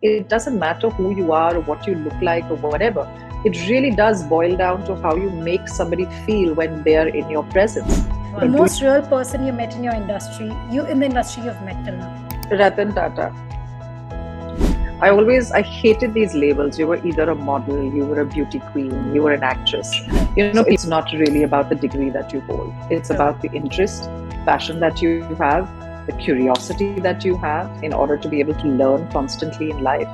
it doesn't matter who you are or what you look like or whatever. It really does boil down to how you make somebody feel when they are in your presence. The most real person you met in your industry, in the industry you've met till now? Ratan Tata. I hated these labels. You were either a model, you were a beauty queen, you were an actress. It's not really about the degree that you hold. It's about the interest, passion that you have, the curiosity that you have in order to be able to learn constantly in life.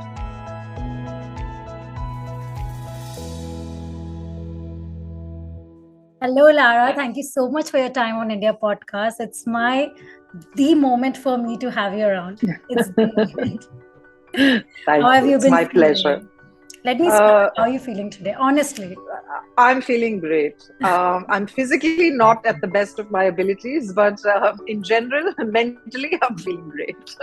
Hello, Lara. Thank you so much for your time on India Podcast. It's the moment for me to have you around. It's the moment. How have you been? My pleasure. Let me start. How are you feeling today? Honestly. I'm feeling great. I'm physically not at the best of my abilities, but in general, mentally, I'm feeling great.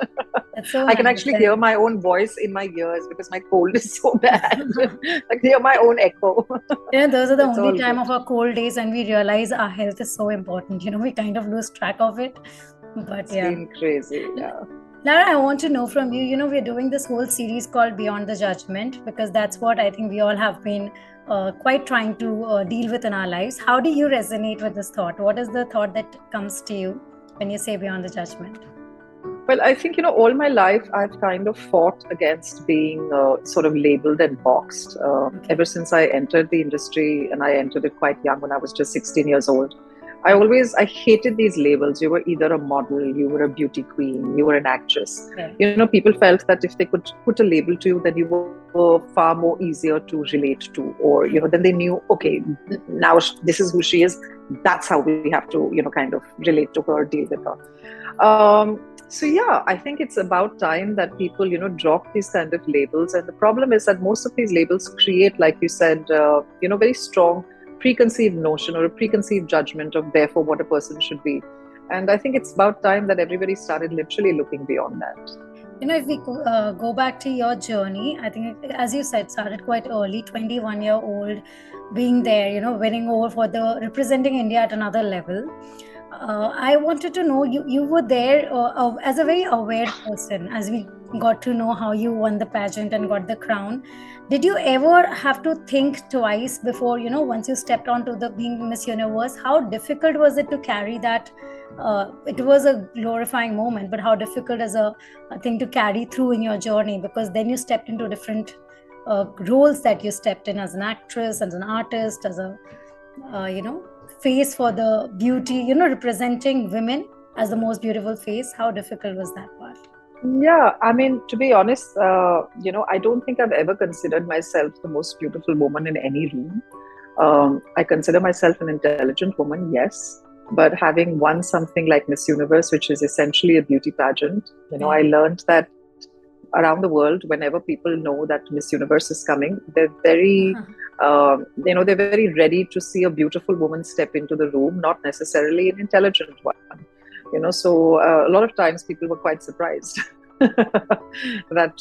So I can actually hear my own voice in my ears because my cold is so bad. I can hear my own echo. Those are the only time of our cold days when we realize our health is so important. We kind of lose track of it. But it's been crazy, yeah. Lara, I want to know from you, we're doing this whole series called Beyond the Judgement because that's what I think we all have been quite trying to deal with in our lives. How do you resonate with this thought? What is the thought that comes to you when you say Beyond the Judgement? Well, I think, all my life I've kind of fought against being sort of labeled and boxed. Ever since I entered the industry, and I entered it quite young when I was just 16 years old. I hated these labels. You were either a model, you were a beauty queen, you were an actress. People felt that if they could put a label to you, then you were far more easier to relate to, or, then they knew, okay, now this is who she is. That's how we have to, kind of relate to her, deal with her. So yeah, I think it's about time that people, drop these kind of labels. And the problem is that most of these labels create, like you said, very strong preconceived notion or a preconceived judgment of therefore what a person should be. And I think it's about time that everybody started literally looking beyond that. If we go back to your journey, I think, as you said, started quite early, 21-year-old, being there, winning over for representing India at another level. I wanted to know, you were there as a very aware person, as we got to know how you won the pageant and got the crown. Did you ever have to think twice before, once you stepped onto the being Miss Universe? How difficult was it to carry that? It was a glorifying moment, but how difficult is a thing to carry through in your journey? Because then you stepped into different roles that you stepped in as an actress, as an artist, as a, face for the beauty, representing women as the most beautiful face. How difficult was that part? Yeah, I mean, to be honest, I don't think I've ever considered myself the most beautiful woman in any room. I consider myself an intelligent woman, yes. But having won something like Miss Universe, which is essentially a beauty pageant, I learned that around the world, whenever people know that Miss Universe is coming, they're very, they're very ready to see a beautiful woman step into the room, not necessarily an intelligent one. So a lot of times people were quite surprised that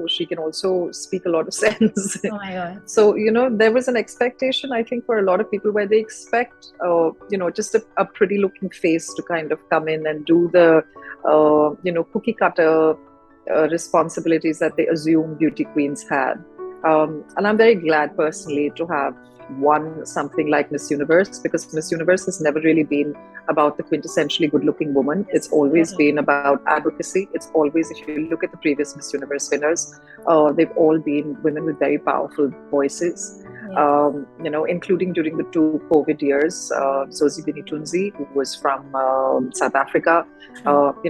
she can also speak a lot of sense. Oh my God. So there was an expectation, I think, for a lot of people where they expect just a pretty looking face to kind of come in and do the cookie cutter responsibilities that they assume beauty queens had. And I'm very glad personally to have won something like Miss Universe, because Miss Universe has never really been about the quintessentially good-looking woman. It's always been about advocacy. It's always, if you look at the previous Miss Universe winners, they've all been women with very powerful voices. Including during the 2 COVID years, Zosie Binitunzi, who was from South Africa,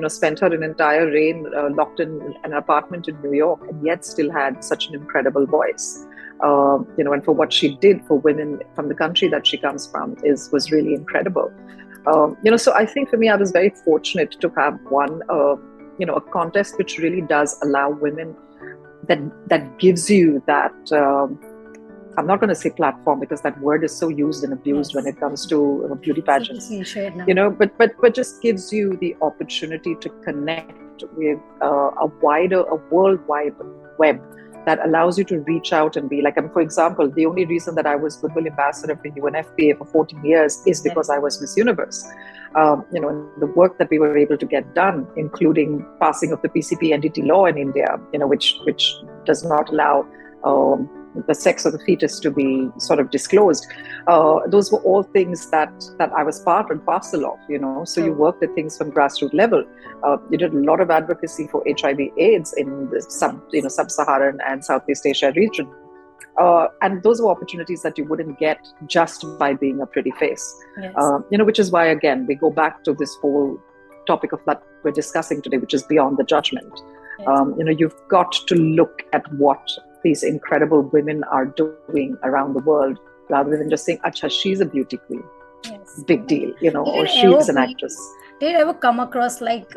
spent her an entire reign locked in an apartment in New York, and yet still had such an incredible voice. And for what she did for women from the country that she comes from was really incredible. So I think for me, I was very fortunate to have won, a contest which really does allow women, that gives you that. I'm not going to say platform because that word is so used and abused when it comes to beauty pageants. But just gives you the opportunity to connect with a worldwide web that allows you to reach out and be like, for example, the only reason that I was Goodwill Ambassador for UNFPA for 14 years is because I was Miss Universe. And the work that we were able to get done, including passing of the PCP NDT law in India, which does not allow the sex of the fetus to be sort of disclosed. Those were all things that I was part and parcel of, so you worked at things from grassroots level. You did a lot of advocacy for HIV/AIDS in the sub-Saharan and Southeast Asia region. And those were opportunities that you wouldn't get just by being a pretty face. Yes. Which is why, again, we go back to this whole topic of that we're discussing today, which is beyond the judgment. Yes. You've got to look at what these incredible women are doing around the world, rather than just saying, "Acha, she's a beauty queen." Yes. Big deal, or she's an actress. Did it ever come across like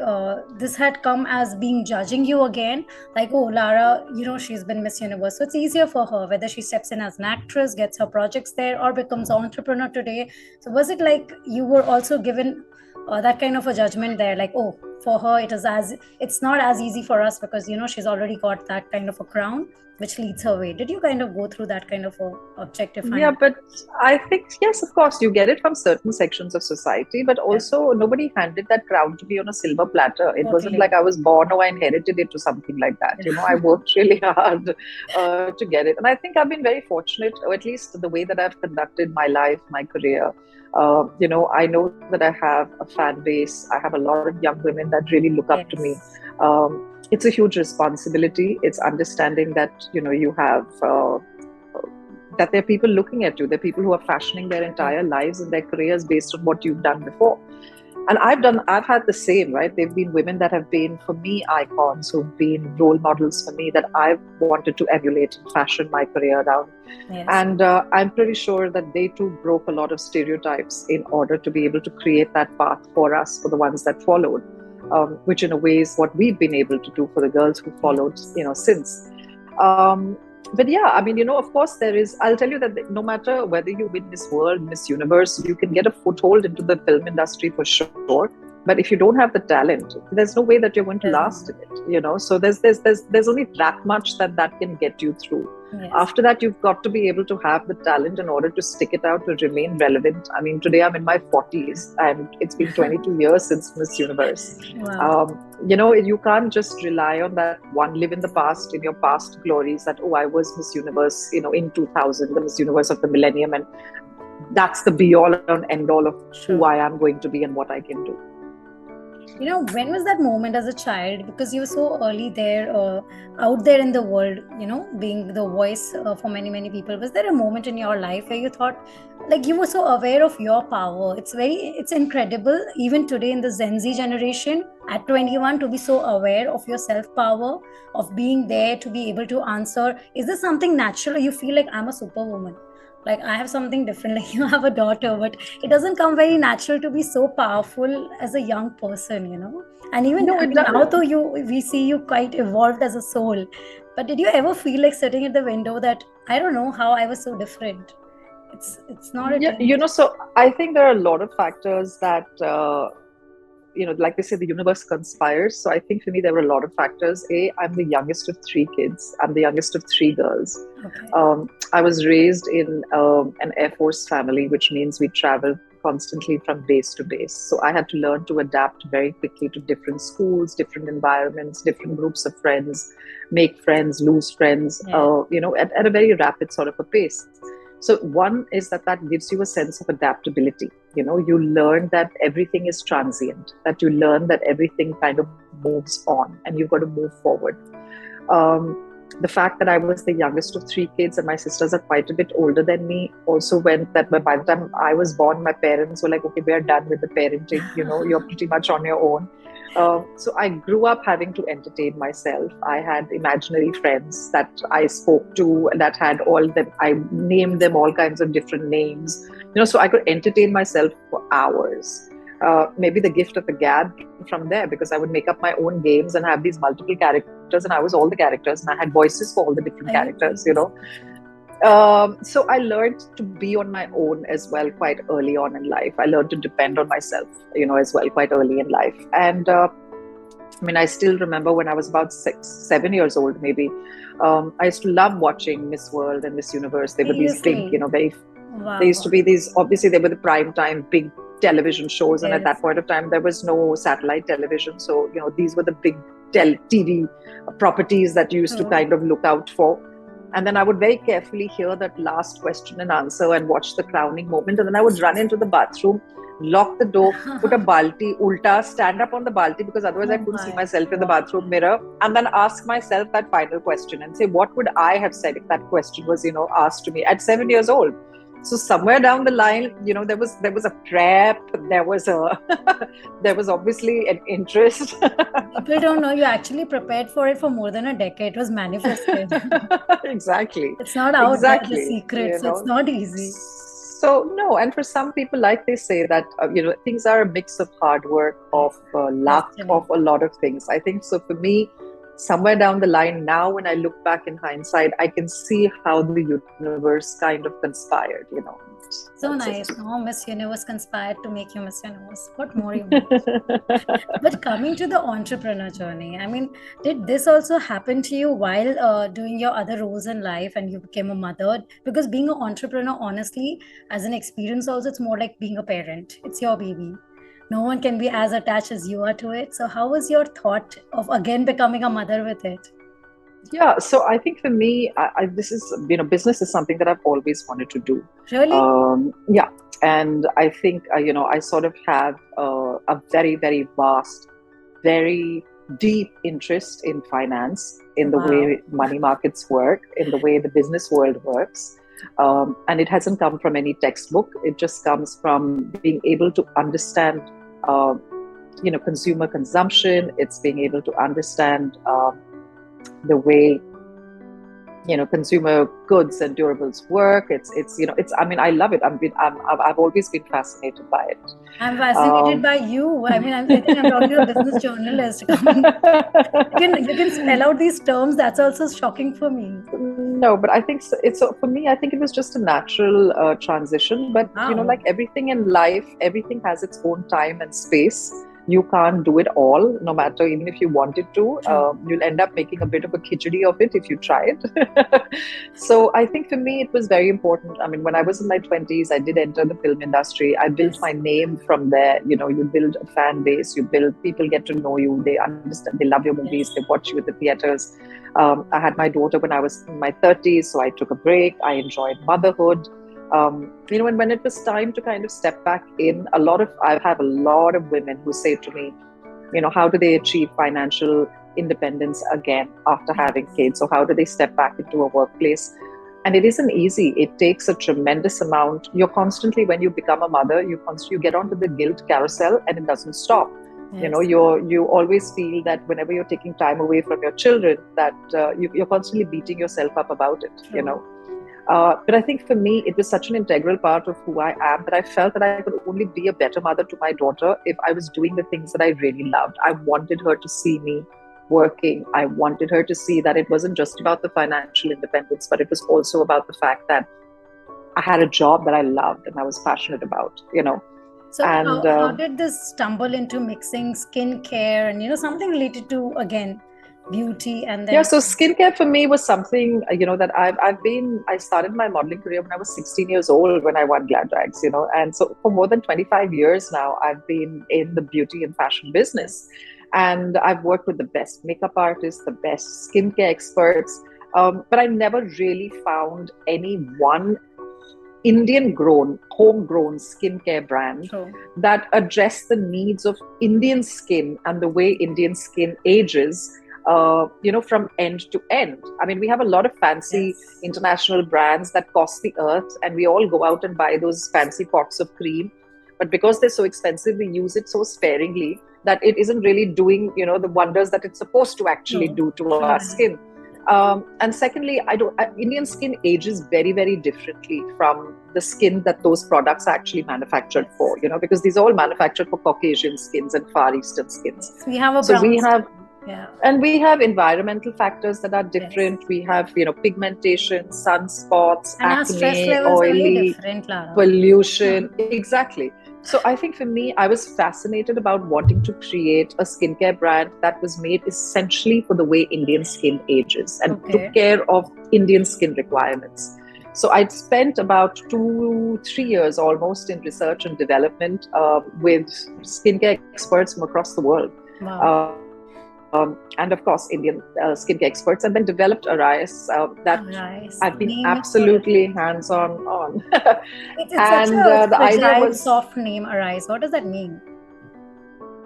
this had come as being judging you again? Like, oh, Lara, she's been Miss Universe, so it's easier for her, whether she steps in as an actress, gets her projects there, or becomes an entrepreneur today. So was it like you were also given that kind of a judgment there? Like, oh, for her, it's not as easy for us because, she's already got that kind of a crown, which leads her way. Did you kind of go through that kind of a objective? Yeah, but I think, yes, of course, you get it from certain sections of society, but also nobody handed that crown to me on a silver platter. It wasn't like I was born or I inherited it or something like that. I worked really hard to get it. And I think I've been very fortunate, or at least the way that I've conducted my life, my career. I know that I have a fan base. I have a lot of young women that really look up to me. It's a huge responsibility. It's understanding that, you have, that there are people looking at you. There are people who are fashioning their entire lives and their careers based on what you've done before. And I've had the same, right? There've been women that have been, for me, icons, who've been role models for me that I've wanted to emulate and fashion my career around. Yes. And I'm pretty sure that they too broke a lot of stereotypes in order to be able to create that path for us, for the ones that followed, which in a way is what we've been able to do for the girls who followed, since. But yeah, I mean, of course I'll tell you that no matter whether you win Miss World, Miss Universe, you can get a foothold into the film industry for sure. But if you don't have the talent, there's no way that you're going to last in it, So there's only that much that can get you through. Yes. After that, you've got to be able to have the talent in order to stick it out, to remain relevant. I mean, today I'm in my 40s and it's been 22 years since Miss Universe. Wow. You can't just rely on that live in the past, in your past glories, that, oh, I was Miss Universe, in 2000, the Miss Universe of the millennium. And that's the be all and end all of who I am going to be and what I can do. When was that moment as a child? Because you were so early there, out there in the world, being the voice for many, many people. Was there a moment in your life where you thought, like, you were so aware of your power? It's incredible, even today in the Gen Z generation, at 21, to be so aware of your self-power, of being there, to be able to answer. Is this something natural, or you feel like I'm a superwoman? Like, I have something different, like you have a daughter, but it doesn't come very natural to be so powerful as a young person, And even now, though we see you quite evolved as a soul, but did you ever feel like sitting at the window that, I don't know how I was so different? It's not a thing. So I think there are a lot of factors that, like they say, the universe conspires. So I think for me, there were a lot of factors. I'm the youngest of 3 kids. I'm the youngest of 3 girls. Okay. I was raised in an Air Force family, which means we traveled constantly from base to base. So I had to learn to adapt very quickly to different schools, different environments, different groups of friends, make friends, lose friends, at a very rapid sort of a pace. So one is that gives you a sense of adaptability. You learn that everything is transient, that you learn that everything kind of moves on and you've got to move forward. The fact that I was the youngest of 3 kids and my sisters are quite a bit older than me also meant that by the time I was born, my parents were like, okay, we are done with the parenting, you're pretty much on your own. So I grew up having to entertain myself. I had imaginary friends that I spoke to that had I named them all kinds of different names, so I could entertain myself for hours. Maybe the gift of the gab from there, because I would make up my own games and have these multiple characters, and I was all the characters and I had voices for all the different characters, So I learned to be on my own as well quite early on in life. I learned to depend on myself, as well quite early in life. And I mean, I still remember when I was about 6, 7 years old, maybe. I used to love watching Miss World and Miss Universe. They were these big, Seriously. very. They used Wow. to be these. Obviously, they were the prime time big television shows, and at Yes. that point of time, there was no satellite television. So these were the big TV properties that you used to True. kind of look out for. And then I would very carefully hear that last question and answer and watch the crowning moment. And then I would run into the bathroom, lock the door, put a balti, ulta, stand up on the balti because otherwise I couldn't see myself in the bathroom mirror, and then ask myself that final question and say, what would I have said if that question was, asked to me at 7 years old? So somewhere down the line, there was a prep, there was there was obviously an interest. People don't know you actually prepared for it for more than a decade. It was manifested. Exactly. It's not out there, the secret. So it's not easy. So no, and for some people, like they say, that things are a mix of hard work, of luck, of a lot of things. I think so. For me, somewhere down the line, now when I look back in hindsight, I can see how the universe kind of conspired. So nice. No, Miss Universe conspired to make you Miss Universe. What more you want? But coming to the entrepreneur journey, I mean, did this also happen to you while doing your other roles in life and you became a mother? Because being an entrepreneur, honestly, as an experience also, it's more like being a parent. It's your baby. No one can be as attached as you are to it. So how was your thought of again becoming a mother with it? Yeah, so I think for me, this is, business is something that I've always wanted to do. Really? Yeah, and I think, I sort of have a very, very vast, very deep interest in finance, in the way money markets work, in the way the business world works. And it hasn't come from any textbook. It just comes from being able to understand, consumer consumption. It's being able to understand the way consumer goods and durables work. It's I mean, I love it. I've always been fascinated by it. I'm fascinated by you. I mean, I think I'm talking to a business journalist. You can spell out these terms. That's also shocking for me. No, but I think it's for me. I think it was just a natural transition. But like everything in life, everything has its own time and space. You can't do it all, no matter, even if you wanted to. You'll end up making a bit of a khichdi of it if you try it. So I think for me, it was very important. I mean, when I was in my 20s, I did enter the film industry. I built my name from there. You build a fan base, people get to know you. They understand, they love your movies, they watch you at the theaters. I had my daughter when I was in my 30s, so I took a break. I enjoyed motherhood. And when it was time to kind of step back in, I have a lot of women who say to me, how do they achieve financial independence again after having kids? So how do they step back into a workplace? And it isn't easy. It takes a tremendous amount. You're constantly, when you become a mother, you get onto the guilt carousel and it doesn't stop. Yes. You always feel that whenever you're taking time away from your children, that you're constantly beating yourself up about it, But I think for me, it was such an integral part of who I am that I felt that I could only be a better mother to my daughter if I was doing the things that I really loved. I wanted her to see me working. I wanted her to see that it wasn't just about the financial independence, but it was also about the fact that I had a job that I loved and I was passionate about, So how did this stumble into mixing skincare and, something related to, again, beauty and then... Yeah, so skincare for me was something, that I started my modeling career when I was 16 years old when I won Glad Rags, and so for more than 25 years now, I've been in the beauty and fashion business. And I've worked with the best makeup artists, the best skincare experts, but I never really found any one Indian-grown, homegrown skincare brand that addressed the needs of Indian skin and the way Indian skin ages, from end to end. I mean, we have a lot of fancy international brands that cost the earth, and we all go out and buy those fancy pots of cream. But because they're so expensive, we use it so sparingly that it isn't really doing, the wonders that it's supposed to actually do to our skin. And secondly, Indian skin ages very, very differently from the skin that those products are actually manufactured for, because these are all manufactured for Caucasian skins and Far Eastern skins. We have a brown and we have environmental factors that are different. We have, pigmentation, sunspots, and acne, our stress levels oily, very different, Lara. pollution. Exactly. So I think for me, I was fascinated about wanting to create a skincare brand that was made essentially for the way Indian skin ages and took care of Indian skin requirements. So I'd spent about 2, 3 years almost in research and development with skincare experts from across the world. Wow. And of course, Indian skincare experts, and then developed Arise that Arise. I've been Name absolutely hands-on on. It's And such a the idea fragile, was, soft name, Arise. What does that mean?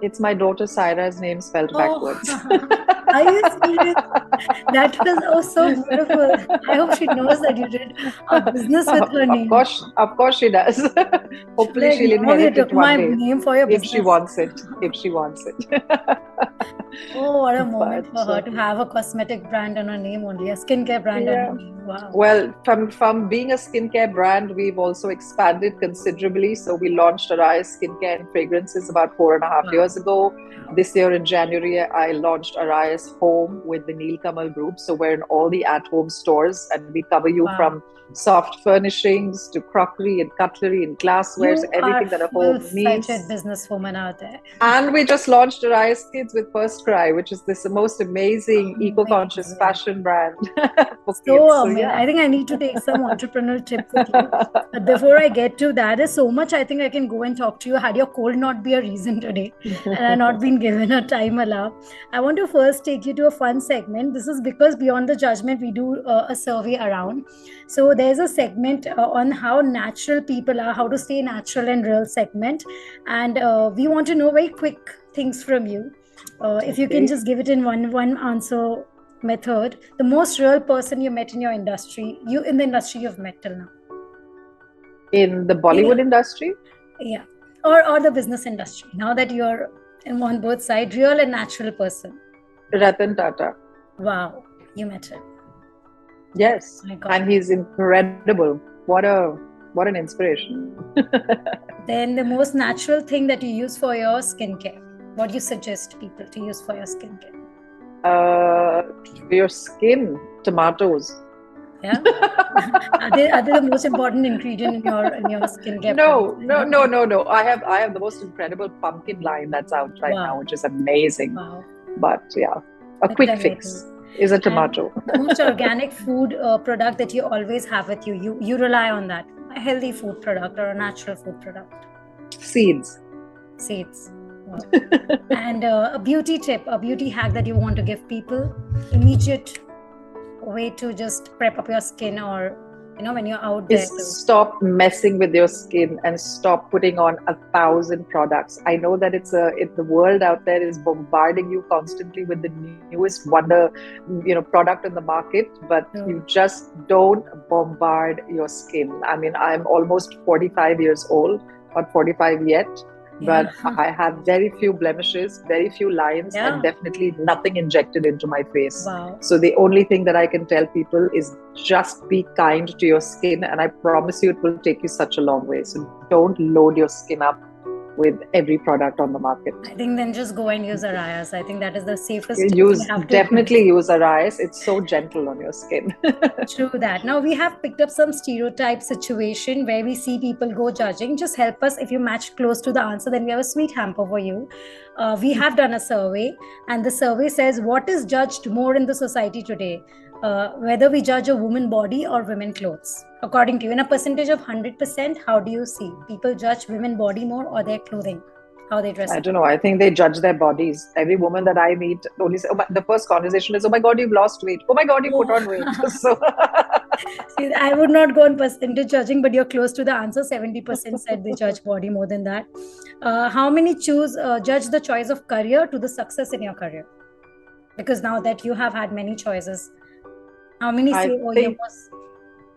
it's my daughter Saira's name spelled backwards. Are you serious? That was so beautiful. I hope she knows that you did a business with her name. Of course she does. Hopefully Like, she'll Mom, you inherit it took my one day name for your if business. she wants it. If she wants it. Oh, what a moment for her to have a cosmetic brand on her name only, a skincare brand on her name. Wow. Well, from being a skincare brand, we've also expanded considerably. So we launched Arise Skincare and Fragrances about 4.5 years ago. This year in January, I launched Arise Home with the Neel Kamal Group. So we're in all the at-home stores, and we cover you from soft furnishings to crockery and cutlery and glassware, so everything that a home needs. Full-fledged businesswoman out there. And we just launched Arise Kids with First Cry, which is this most amazing eco-conscious fashion brand for kids. So amazing. I think I need to take some entrepreneurial tips with you. But before I get to that, there's so much I think I can go and talk to you. Had your cold not be a reason today, and I've not been given a time allowed, I want to first take you to a fun segment. This is because Beyond the Judgment, we do a survey around. So there's a segment on how natural people are, how to stay natural and real segment. And we want to know very quick things from you. If you can just give it in one answer method, the most real person you met in your industry, in the industry you've met till now. In the Bollywood industry? Yeah. Or the business industry. Now that you're on both sides, real and natural person. Ratan Tata. Wow. You met him. Yes. And he's incredible. What an inspiration. Then the most natural thing that you use for your skincare. What do you suggest people to use for your skincare? Your skin, tomatoes. Yeah. Are they the most important ingredient in your skincare? No. I have the most incredible pumpkin line that's out right now, which is amazing. Wow. But yeah, a quick fix is a tomato. The most organic food product that you always have with you. You rely on that. A healthy food product or a natural food product. Seeds. Wow. And a beauty tip, a beauty hack that you want to give people, immediate way to just prep up your skin, or when you're out there. Stop messing with your skin and stop putting on 1,000 products. I know that the world out there is bombarding you constantly with the newest wonder, product in the market, but you just don't bombard your skin. I mean, I'm almost 45 years old, not 45 yet. But I have very few blemishes, very few lines, and definitely nothing injected into my face. Wow. So the only thing that I can tell people is just be kind to your skin, and I promise you it will take you such a long way. So don't load your skin up with every product on the market. I think then just go and use Arise. I think that is the safest. Definitely use Arise. It's so gentle on your skin. True that. Now we have picked up some stereotype situation where we see people go judging. Just help us. If you match close to the answer, then we have a sweet hamper for you. We have done a survey, and the survey says, what is judged more in the society today? Whether we judge a woman body or women clothes. According to you, in a percentage of 100%, how do you see people judge women body more or their clothing, how they dress? I don't know. I think they judge their bodies. Every woman that I meet only say, the first conversation is, oh my God, you've lost weight. Oh my God, you put on weight. So see, I would not go on percentage judging, but you're close to the answer. 70% said they judge body more than that. How many judge the choice of career to the success in your career? Because now that you have had many choices, how many say,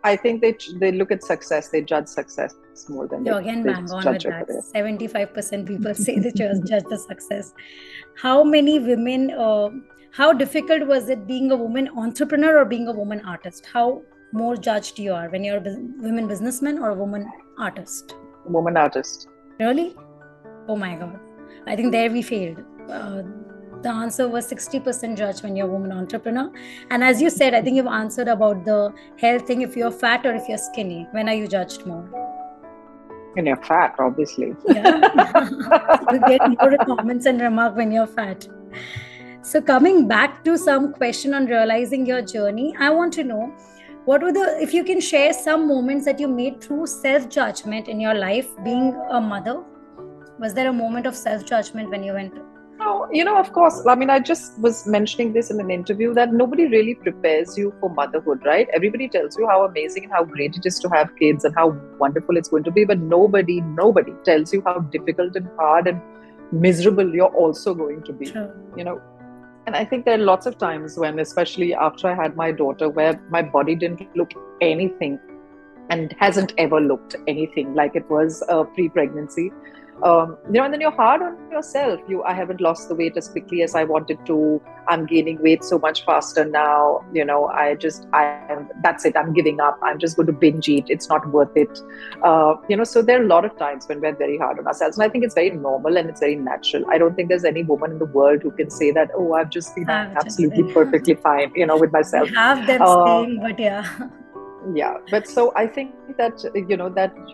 I think they look at success. They judge success more than you're again bang on with that. 75% people say they judge the success. How many women? How difficult was it being a woman entrepreneur or being a woman artist? How more judged you are when you're a woman businessman or a woman artist? Woman artist. Really? Oh my God! I think there we failed. The answer was 60% judge when you're a woman entrepreneur. And as you said, I think you've answered about the health thing, if you're fat or if you're skinny. When are you judged more? And you're fat, obviously. Yeah. You get more comments and remark when you're fat. So coming back to some question on realizing your journey, I want to know what were the, if you can share some moments that you made through self-judgment in your life being a mother. Was there a moment of self-judgment when you went? Oh, of course. I mean, I just was mentioning this in an interview that nobody really prepares you for motherhood, right? Everybody tells you how amazing and how great it is to have kids and how wonderful it's going to be, but nobody tells you how difficult and hard and miserable you're also going to be. True. And I think there are lots of times when, especially after I had my daughter, where my body didn't look anything and hasn't ever looked anything like it was pre-pregnancy. And then you're hard on yourself. I haven't lost the weight as quickly as I wanted to. I'm gaining weight so much faster now. That's it. I'm giving up. I'm just going to binge eat. It's not worth it. So there are a lot of times when we're very hard on ourselves. And I think it's very normal and it's very natural. I don't think there's any woman in the world who can say that, oh, I've just been absolutely perfectly fine, with myself. I have them saying, but yeah. Yeah, but so I think that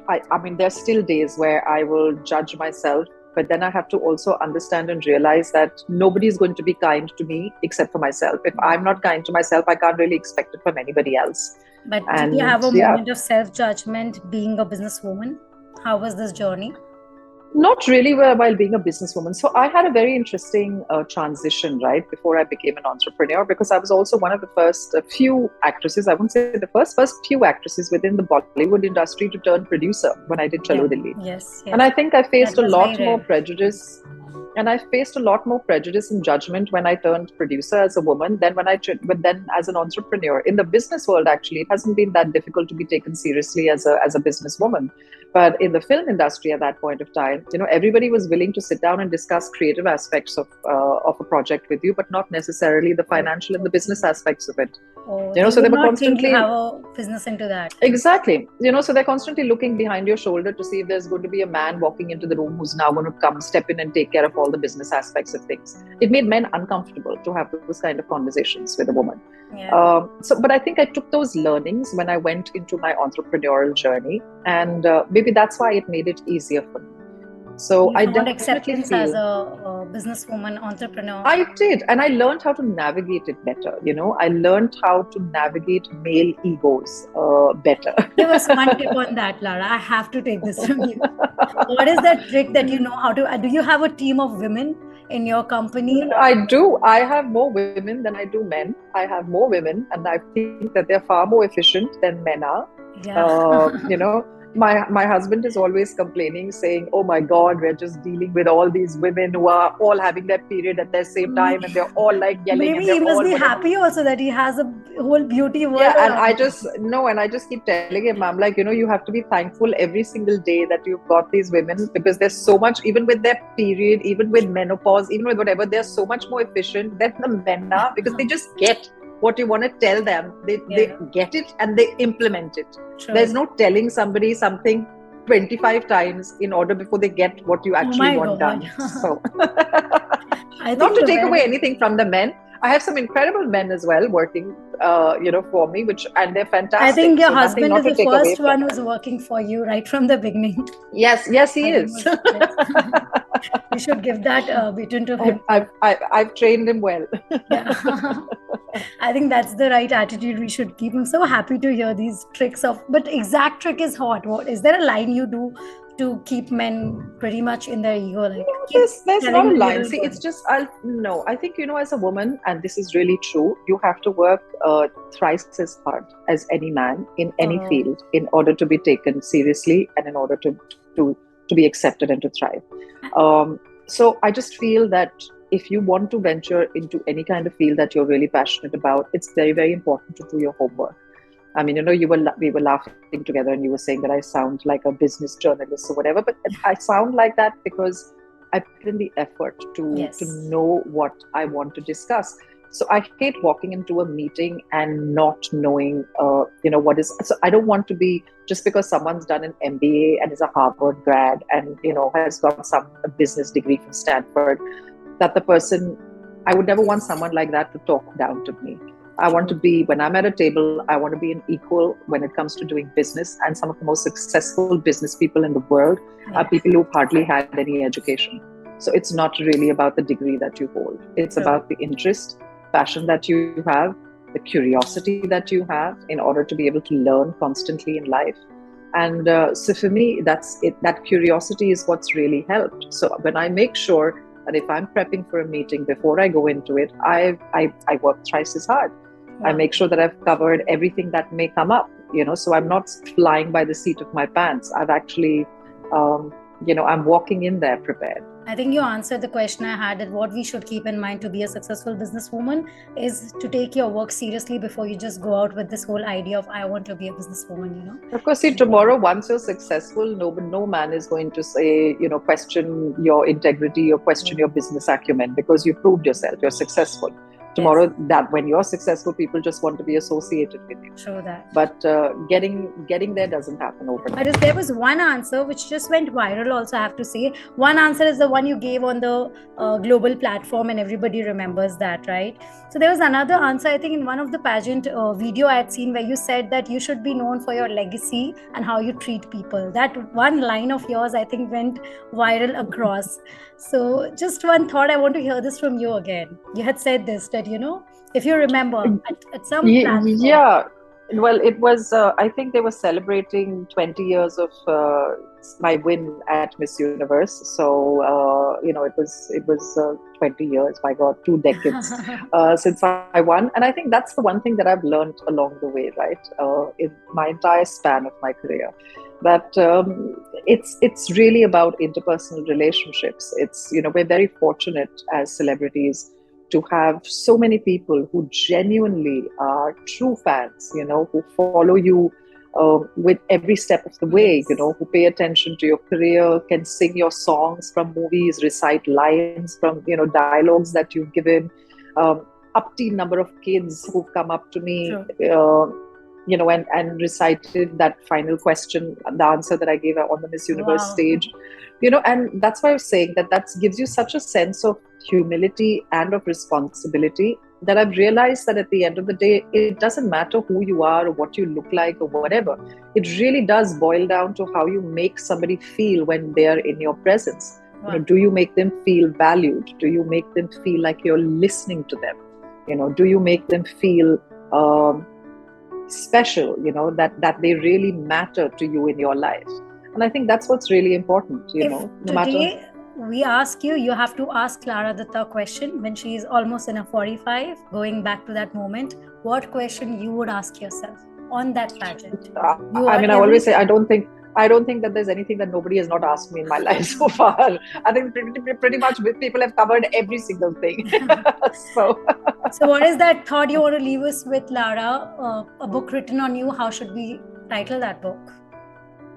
I mean there's still days where I will judge myself, but then I have to also understand and realize that nobody's going to be kind to me except for myself. If I'm not kind to myself, I can't really expect it from anybody else. But did you have a moment of self-judgment being a businesswoman? How was this journey? Not really while being a businesswoman. So I had a very interesting transition, right, before I became an entrepreneur, because I was also one of the first few actresses, I won't say the first few actresses within the Bollywood industry to turn producer when I did Chalo Dilli. Yes. And I think I faced a lot more prejudice. And I faced a lot more prejudice and judgment when I turned producer as a woman than but then as an entrepreneur. In the business world, actually, it hasn't been that difficult to be taken seriously as a businesswoman. But in the film industry at that point of time, everybody was willing to sit down and discuss creative aspects of a project with you, but not necessarily the financial and the business aspects of it. So they were constantly have a business into that. Exactly. So they're constantly looking behind your shoulder to see if there's going to be a man walking into the room who's now going to come step in and take care of all the business aspects of things. It made men uncomfortable to have those kind of conversations with a woman. Yeah. But I think I took those learnings when I went into my entrepreneurial journey, and maybe that's why it made it easier for me. So I found acceptance as a businesswoman, entrepreneur. I did, and I learned how to navigate it better. I learned how to navigate male egos better. Give us one tip on that, Lara. I have to take this from you. What is that trick that you know how to? Do you have a team of women in your company? I do. I have more women than I do men. I have more women, and I think that they're far more efficient than men are. Yeah. My husband is always complaining, saying, oh my God, we're just dealing with all these women who are all having their period at the same time, and they're all like yelling. Maybe he must be happy also that he has a whole beauty world. Yeah, and I just keep telling him, I'm like, you have to be thankful every single day that you've got these women, because there's so much, even with their period, even with menopause, even with whatever, they're so much more efficient than the men are, because they just get what you want to tell them. They get it and they implement it. True. There's no telling somebody something 25 times in order before they get what you actually want done. So not to take away anything from the men. I have some incredible men as well working, for me, and they're fantastic. I think your husband is the first one who's working for you right from the beginning. Yes, he is. We should give that beaten to him. I've trained him well. Yeah. I think that's the right attitude we should keep. I'm so happy to hear these tricks but exact trick is hot. What is there a line you do to keep men pretty much in their ego? Like there's not a line. See, it's just I think as a woman, and this is really true, you have to work thrice as hard as any man in any field in order to be taken seriously and in order to be accepted and to thrive. So I just feel that if you want to venture into any kind of field that you're really passionate about, it's very, very important to do your homework. I mean, we were laughing together and you were saying that I sound like a business journalist or whatever, but I sound like that because I put in the effort to know what I want to discuss. So I hate walking into a meeting and not knowing, what is. So I don't want to be, just because someone's done an MBA and is a Harvard grad and, has got some business degree from Stanford, that the person, I would never want someone like that to talk down to me. I want to be, when I'm at a table, I want to be an equal when it comes to doing business. And some of the most successful business people in the world are people who've hardly had any education. So it's not really about the degree that you hold. It's about the interest, passion that you have, the curiosity that you have in order to be able to learn constantly in life. And so for me, that's it. That curiosity is what's really helped. So when I make sure that if I'm prepping for a meeting before I go into it, I work thrice as hard. I make sure that I've covered everything that may come up, so I'm not flying by the seat of my pants. I've actually, I'm walking in there prepared. I think you answered the question I had, that what we should keep in mind to be a successful businesswoman is to take your work seriously before you just go out with this whole idea of I want to be a businesswoman, Of course, see, tomorrow, once you're successful, no man is going to say, question your integrity or question your business acumen, because you proved yourself, you're successful. Tomorrow, that when you're successful, people just want to be associated with you. True that. But getting there doesn't happen overnight. But there was one answer which just went viral also, I have to say. One answer is the one you gave on the global platform, and everybody remembers that, right? So there was another answer, I think, in one of the pageant video I had seen, where you said that you should be known for your legacy and how you treat people. That one line of yours, I think, went viral across. So just one thought, I want to hear this from you again. You had said this, that, if you remember at some platform. Yeah. Well, it was, I think they were celebrating 20 years of my win at Miss Universe. So, it was 20 years, my God, 2 decades since I won. And I think that's the one thing that I've learned along the way, right, in my entire span of my career. That it's really about interpersonal relationships. It's, we're very fortunate as celebrities to have so many people who genuinely are true fans, who follow you with every step of the way, who pay attention to your career, can sing your songs from movies, recite lines from, dialogues that you've given. Upteen number of kids who've come up to me, and recited that final question, the answer that I gave on the Miss Universe stage. And that's why I was saying that gives you such a sense of humility and of responsibility, that I've realized that at the end of the day, it doesn't matter who you are or what you look like or whatever. It really does boil down to how you make somebody feel when they're in your presence. Do you make them feel valued? Do you make them feel like you're listening to them? Do you make them feel special, that they really matter to you in your life? And I think that's what's really important, no matter. We ask you have to ask Lara Dutta a question when she is almost in a 45, going back to that moment. What question you would ask yourself on that pageant? I always say, I don't think that there's anything that nobody has not asked me in my life so far. I think pretty much people have covered every single thing. So what is that thought you want to leave us with, Lara? A book written on you. How should we title that book?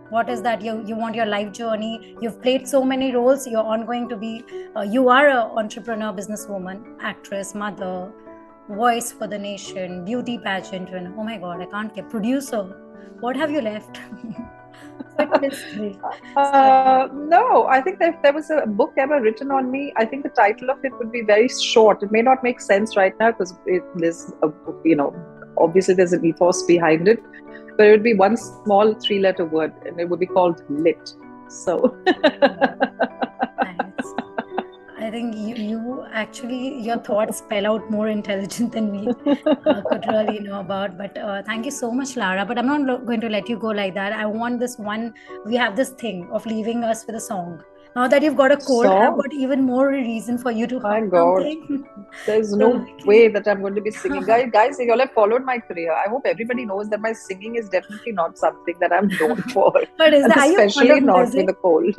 What is that? You want your life journey. You've played so many roles. You're ongoing to be, you are an entrepreneur, businesswoman, actress, mother, voice for the nation, beauty pageant winner. Oh my God, I can't get producer. What have you left? No, I think that if there was a book ever written on me, I think the title of it would be very short. It may not make sense right now because there's, obviously there's an ethos behind it. But it would be one small 3-letter word, and it would be called lit. So nice. I think you actually, your thoughts spell out more intelligent than we could really know about. But thank you so much, Lara. But I'm not going to let you go like that. I want this one. We have this thing of leaving us with a song. Now that you've got a cold, I've got even more reason for you to hum something. There's no way that I'm going to be singing. Guys, you all have followed my career. I hope everybody knows that my singing is definitely not something that I'm known for. But especially not with a cold.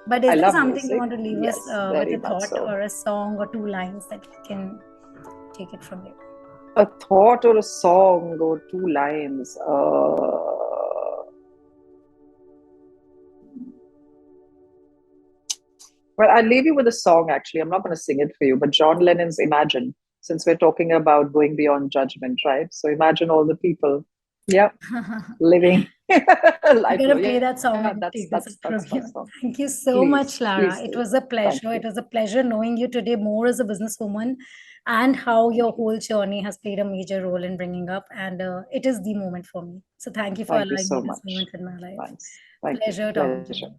But is there something you want to leave us with a thought or a song or 2 lines that we can take it from you? A thought or a song or 2 lines. Well, I'll leave you with a song, actually. I'm not going to sing it for you, but John Lennon's Imagine, since we're talking about going beyond judgment, right? So imagine all the people, living life. I'm going to play that song. That's Thank you so much, Lara. It was a pleasure. It was a pleasure knowing you today more as a businesswoman. and how your whole journey has played a major role in bringing up. And it is the moment for me. So thank you for Thank you allowing me so this moment much. in my life. Thanks. Thank you. Pleasure talking to Pleasure. you.